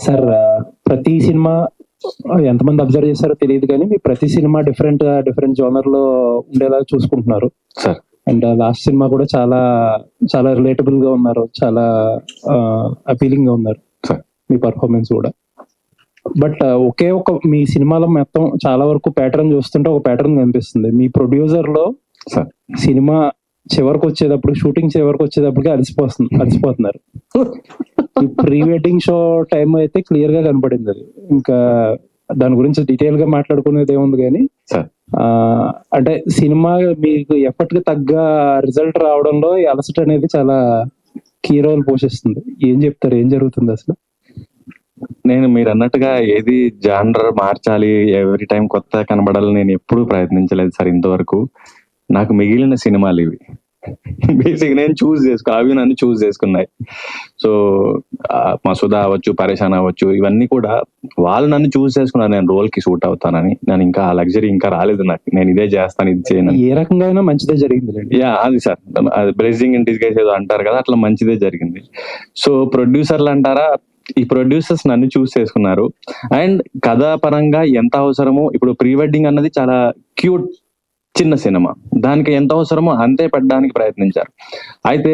Sir ప్రతి cinema ఎంతమంది observe చేశారో తెలియదు కానీ మీ ప్రతి సినిమా డిఫరెంట్ జోనర్ లో ఉండేలా చూసుకుంటున్నారు సార్. అండ్ లాస్ట్ సినిమా కూడా చాలా చాలా రిలేటబుల్ గా ఉన్నారు, చాలా అపీలింగ్ గా ఉన్నారు సార్. మీ పర్ఫార్మెన్స్ కూడా. బట్ ఒకే ఒక మీ సినిమాలో మొత్తం చాలా వరకు ప్యాటర్న్ చూస్తుంటే ఒక ప్యాటర్న్ కనిపిస్తుంది. మీ ప్రొడ్యూసర్ లో సార్ సినిమా చివరికి వచ్చేటప్పుడు, షూటింగ్ చివరికి వచ్చేటప్పటికి అలసిపోతున్నారు. ఈ ప్రీ వెడ్డింగ్ షో టైం అయితే క్లియర్ గా కనపడింది అది. ఇంకా దాని గురించి డీటెయిల్ గా మాట్లాడుకునేది ఏముంది కానీ సార్, అంటే సినిమా మీకు ఎఫర్ట్ కి తగ్గ రిజల్ట్ రావడంలో ఈ అలసట అనేది చాలా కీ రోల్ పోషిస్తుంది. ఏం చెప్తారు, ఏం జరుగుతుంది అసలు? నేను మీరు అన్నట్టుగా ఏది జానర్ మార్చాలి, ఎవ్రీ టైం కొత్త కనబడాలని నేను ఎప్పుడూ ప్రయత్నించలేదు సార్ ఇంతవరకు. నాకు మిగిలిన సినిమాలు ఇవి. బేసిక్ నేను అవి నన్ను చూస్ చేసుకున్నాయి. సో మసూదా అవ్వచ్చు, పరేషాన్ అవ్వచ్చు, ఇవన్నీ కూడా వాళ్ళు నన్ను చూస్ చేసుకున్నారు నేను రోల్ కి సూట్ అవుతానని. నేను ఇంకా ఆ లగ్జరీ ఇంకా రాలేదు నాకు. నేను ఇదే చేస్తాను, ఇది చేయను. ఏ రకంగా అయినా మంచిదే జరిగింది. యా, అది సార్, బ్లెస్సింగ్ ఇన్ డిస్గైజ్ ఏదో అంటారు కదా, అట్లా మంచిదే జరిగింది. సో ప్రొడ్యూసర్లు అంటారా, ఈ ప్రొడ్యూసర్స్ నన్ను చూస్ చేసుకున్నారు. అండ్ కథా పరంగా ఎంత అవసరమో, ఇప్పుడు ప్రీ వెడ్డింగ్ అన్నది చాలా క్యూట్ చిన్న సినిమా, దానికి ఎంత అవసరమో అంతే పెట్టడానికి ప్రయత్నించారు. అయితే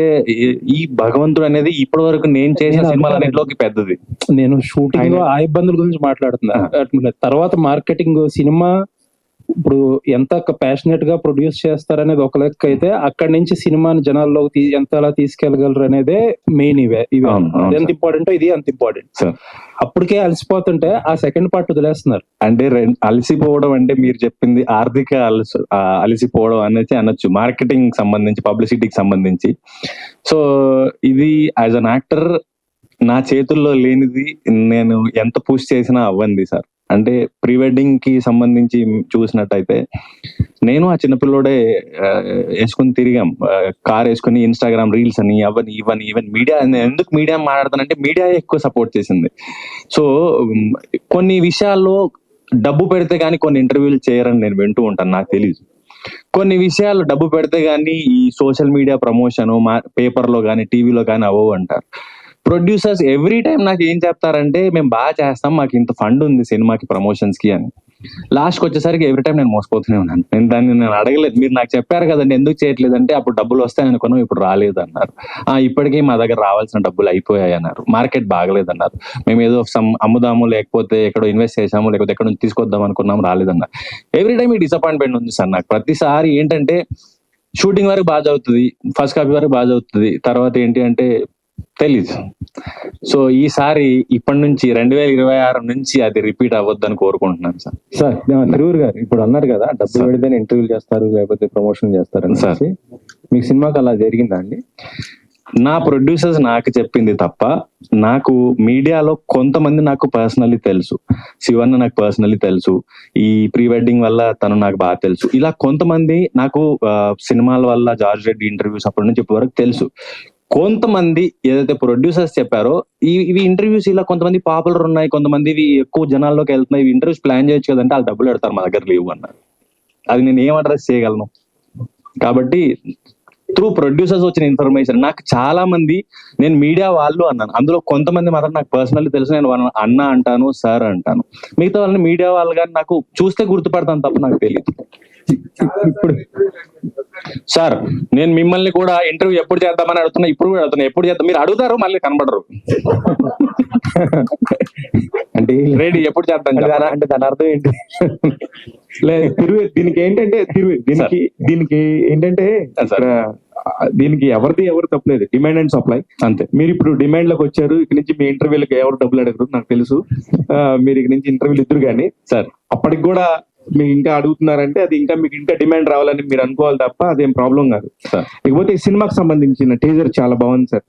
ఈ భగవంతుడు అనేది ఇప్పటి వరకు నేను చేసిన సినిమాలన్నింటిలోకి పెద్దది. నేను షూటింగ్ ఆ ఇబ్బందుల గురించి మాట్లాడుతున్నా. తర్వాత మార్కెటింగ్, సినిమా ఇప్పుడు ఎంత ప్యాషనెట్ గా ప్రొడ్యూస్ చేస్తారనేది ఒక లెక్క అయితే, అక్కడి నుంచి సినిమాని జనాల్లోకి ఎంతలా తీసుకెళ్లగలరు అనేదే మెయిన్. ఇవి ఎంత ఇంపార్టెంట్, ఇది అంత ఇంపార్టెంట్. అప్పటికే అలసిపోతుంటే ఆ సెకండ్ పార్ట్ వదిలేస్తున్నారు. అంటే అలసిపోవడం అంటే మీరు చెప్పింది ఆర్థిక అలసిపోవడం అనేది అనొచ్చు, మార్కెటింగ్ సంబంధించి, పబ్లిసిటీకి సంబంధించి. సో ఇది యాజ్ అన్ యాక్టర్ నా చేతుల్లో లేనిది, నేను ఎంత పుష్ చేసినా అవ్వంది సార్. అంటే ప్రీ వెడ్డింగ్ కి సంబంధించి చూసినట్టయితే నేను ఆ చిన్నపిల్లోడే వేసుకుని తిరిగాం, కార్ వేసుకుని ఇన్స్టాగ్రామ్ రీల్స్ అని ఈవెన్ మీడియా. ఎందుకు మీడియా మాట్లాడతానంటే మీడియా ఎక్కువ సపోర్ట్ చేసింది. సో కొన్ని విషయాల్లో డబ్బు పెడితే గానీ కొన్ని ఇంటర్వ్యూలు చేయరని నేను వింటూ ఉంటాను, నాకు తెలియదు. కొన్ని విషయాలు డబ్బు పెడితే గానీ ఈ సోషల్ మీడియా ప్రమోషన్ పేపర్లో కానీ టీవీలో కానీ అవ్వవు అంటారు. ప్రొడ్యూసర్స్ ఎవ్రీ టైం నాకు ఏం చెప్తారంటే, మేము బాగా చేస్తాం, మాకు ఇంత ఫండ్ ఉంది సినిమాకి ప్రమోషన్స్ కి అని. లాస్ట్కి వచ్చేసరికి ఎవ్రీ టైం నేను మోసపోతూనే ఉన్నాను. నేను అడగలేదు, మీరు నాకు చెప్పారు కదండి ఎందుకు చేయట్లేదు అంటే, అప్పుడు డబ్బులు వస్తాయి అనుకున్నాం, ఇప్పుడు రాలేదు అన్నారు. ఇప్పటికీ మా దగ్గర రావాల్సిన డబ్బులు అయిపోయాయి అన్నారు, మార్కెట్ బాగలేదు అన్నారు, మేము ఏదో అమ్ముదాము, లేకపోతే ఎక్కడో ఇన్వెస్ట్ చేసాము, లేకపోతే ఎక్కడ నుంచి తీసుకొద్దాం అనుకున్నాం, రాలేదన్నారు. ఎవ్రీ టైం ఈ డిసప్పాయింట్మెంట్ ఉంది సార్ నాకు. ప్రతిసారి ఏంటంటే షూటింగ్ వరకు బాగా అవుతుంది, ఫస్ట్ కాపీ వరకు బాగా అవుతుంది, తర్వాత ఏంటి అంటే తెలీదు. సో ఈసారి ఇప్పటి నుంచి 2026 నుంచి అది రిపీట్ అవ్వద్దని కోరుకుంటున్నాను సార్. సార్ తిరువురు గారు ఇప్పుడు అన్నారు కదా, డబ్బులు పెడితేనే ఇంటర్వ్యూలు చేస్తారు, లేకపోతే ప్రమోషన్ చేస్తారు సార్. మీకు సినిమాకి అలా జరిగిందా అండి? నా ప్రొడ్యూసర్స్ నాకు చెప్పింది తప్ప, నాకు మీడియాలో కొంతమంది నాకు పర్సనల్లీ తెలుసు. శివన్న నాకు పర్సనల్లీ తెలుసు, ఈ ప్రీ వెడ్డింగ్ వల్ల తను నాకు బాగా తెలుసు. ఇలా కొంతమంది నాకు సినిమాల వల్ల, జార్జ్ రెడ్డి ఇంటర్వ్యూస్ అప్పటి నుంచి ఇప్పటి వరకు తెలుసు. కొంతమంది ఏదైతే ప్రొడ్యూసర్స్ చెప్పారో, ఇవి ఇంటర్వ్యూస్ ఇలా కొంతమంది పాపులర్ ఉన్నాయి, కొంతమంది ఇవి ఎక్కువ జనాల్లోకి వెళ్తున్నాయి, ఇవి ఇంటర్వ్యూస్ ప్లాన్ చేయొచ్చు కదంటే వాళ్ళు డబ్బులు పెడతారు, మా దగ్గర లేవు అన్నారు. అది నేను ఏం అడ్రస్ చేయగలను? కాబట్టి త్రూ ప్రొడ్యూసర్స్ వచ్చిన ఇన్ఫర్మేషన్ నాకు చాలా మంది, నేను మీడియా వాళ్ళు అన్నాను, అందులో కొంతమంది మాత్రం నాకు పర్సనల్లీ తెలుసు, నేను వాళ్ళని అన్న అంటాను, సార్ అంటాను. మిగతా వాళ్ళని మీడియా వాళ్ళు కానీ నాకు చూస్తే గుర్తుపడతాను తప్ప నాకు తెలియదు. ఇప్పుడు సార్ నేను మిమ్మల్ని కూడా ఇంటర్వ్యూ ఎప్పుడు చేద్దామని అడుగుతున్నా, ఇప్పుడు కూడా అడుగుతున్నా, ఎప్పుడు చేద్దాం మీరు అడుగుతారు, మళ్ళీ కనబడరు. అంటే రెడీ ఎప్పుడు చేద్దాం అంటే దాని అర్థం ఏంటి? లేదు దీనికి ఏంటంటే దీనికి ఏంటంటే దీనికి ఎవరు తప్పలేదు, డిమాండ్ అండ్ సప్లై అంతే. మీరు ఇప్పుడు డిమాండ్ లోకి వచ్చారు, ఇక్కడ నుంచి మీ ఇంటర్వ్యూలకు ఎవరు డబ్బులు అడగరు నాకు తెలుసు. మీరు ఇక్కడ నుంచి ఇంటర్వ్యూలు ఇద్దరు కానీ సార్ అప్పటికి కూడా మీకు ఇంకా అడుగుతున్నారంటే అది ఇంకా మీకు ఇంకా డిమాండ్ రావాలని మీరు అనుకోవాలి తప్ప అదేం ప్రాబ్లం కాదు. ఇకపోతే ఈ సినిమాకి సంబంధించిన టీజర్ చాలా బాగుంది సార్.